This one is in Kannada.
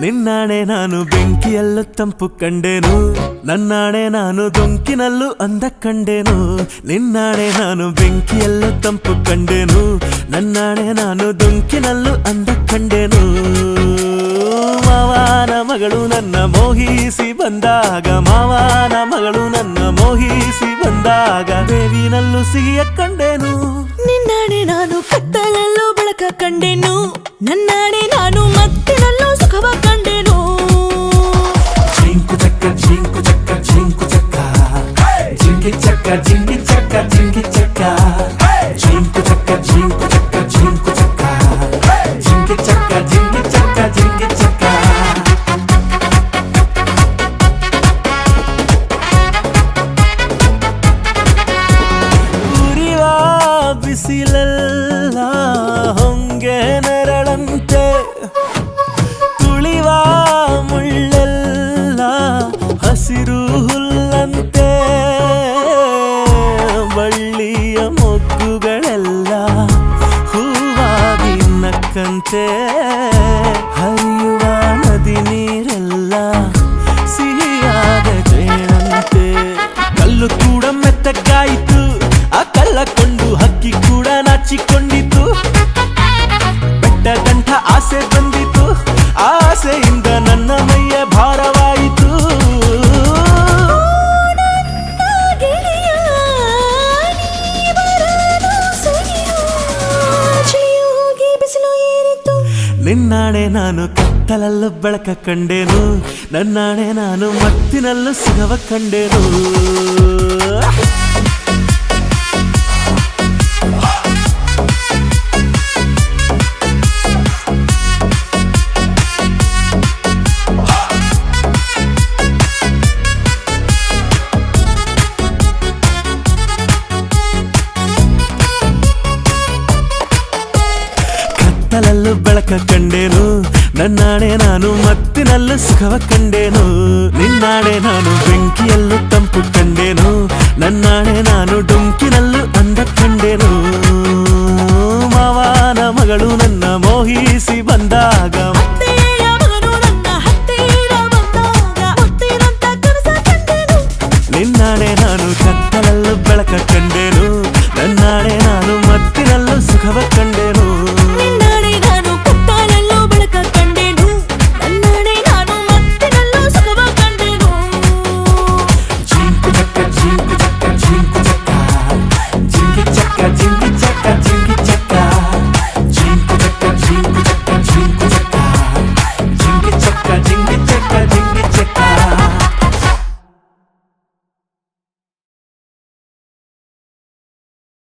ನಿನ್ನಾಣೆ ನಾನು ಬೆಂಕಿಯಲ್ಲೂ ತಂಪು ಕಂಡೆನು, ನನ್ನಾಣೆ ನಾನು ದೊಂಕಿನಲ್ಲೂ ಅಂದ ಕಂಡೆನು. ನಿನ್ನಾಣೆ ನಾನು ಬೆಂಕಿಯಲ್ಲೂ ತಂಪು ಕಂಡೆನು, ನನ್ನಾಣೆ ನಾನು ದೊಂಕಿನಲ್ಲೂ ಅಂದ ಕಂಡೆನು. ಮಾವನ ಮಗಳು ನನ್ನ ಮೋಹಿಸಿ ಬಂದಾಗ, ಮಾವನ ಮಗಳು ನನ್ನ ಮೋಹಿಸಿ ಬಂದಾಗ ಬೇವಿನಲ್ಲೂ ಸಿಹಿಯ ಕಂಡೆನು. ನಿನ್ನಾಣೆ ನಾನು ಕತ್ತಲಲ್ಲೂ ಬೆಳಕ ಕಂಡೆನು, ನನ್ನಾಣೆ ನಾನು ಮತ್ತಿನಲ್ಲೂ ಸುಖವ ಕಂಡೆನು. ಜಿಂಕು ಚಕ್ಕ ಜಿಂಕು ಚಕ್ಕ ಜಿಂಕು ಚಕ್ಕ ಜಿಂಗಿ ಚಕ್ಕ ಜಿಂಗಿ ಚಕ್ಕ ಜಿಂಗಿ ಚಕ್ಕ ಜಿಂಕು ಚಕ್ಕ ಜಿಂಕು ಚಕ್ಕ ಜಿಂಕು ಚಕ್ಕ ಜಿಂಗಿ ಚಕ್ಕ ಜಿಂಗಿ ಚಕ್ಕ ಜಿಂಗಿ ಚಕ್ಕ. ಉರಿವ ಬಿಸಿಲೆಲ್ಲ ಹೊಂಗೆ ನೆರಳಂತೆ, ತುಳಿವ ಮುಳ್ಳೆಲ್ಲ ಹಸಿರು ಹುಲ್ಲಂತೆ, ಬಳ್ಳಿಯ ಮೊಗ್ಗುಗಳೆಲ್ಲ ಹೂವಾಗಿ ನಕ್ಕಂತೆ, ಹರಿಯುವ ನದಿ ನೀರೆಲ್ಲ ಸಿಹಿಯಾದ ಜೇನಂತೆ. ಕಲ್ಲು ಕೂಡ ಮೆತ್ತಗಾಯಿತು, ಆ ಕಲ್ಲ ಕೊಂಡು ಹಕ್ಕಿ ಕೂಡ ನಾಚಿಕೊಂಡಿತು. ಬೆಟ್ಟ ಗಂಟ ಆಸೆ ಬಂದಿತು, ಆಸೆಯಿಂದ ನನ್ನ ಮೈಯ ಭಾರವಾಯಿತು. ನಿನ್ನಾಣೆ ನಾನು ಕತ್ತಲಲ್ಲೂ ಬೆಳಕ ಕಂಡೆನು, ನನ್ನಾಣೆ ನಾನು ಮತ್ತಿನಲ್ಲೂ ಸುಖವ ಕಂಡೆನು. ಕತ್ತಲಲ್ಲೂ ಬೆಳಕ ಕಂಡೆನು, ನನ್ನಾಣೆ ನಾನು ಮತ್ತಿನಲ್ಲೂ ಸುಖವ ಕಂಡೆನು. ನಿನ್ನಾಣೆ ನಾನು ಬೆಂಕಿಯಲ್ಲೂ ತಂಪು ಕಂಡೆನು, ನನ್ನಾಣೆ ನಾನು ಡೊಂಕಿನಲ್ಲೂ ಅಂದ ಕಂಡೆನು. ಮಾವನ ಮಗಳು ನನ್ನ ಮೋಹಿಸಿ ಬಂದಾಗ, ನಿನ್ನಾಣೆ ನಾನು ಕತ್ತಲಲ್ಲೂ ಬೆಳಕ ಕಂಡೆನು, ನನ್ನಾಣೆ ನಾನು ಮತ್ತಿನಲ್ಲೂ ಸುಖವ ಕಂಡೆನು.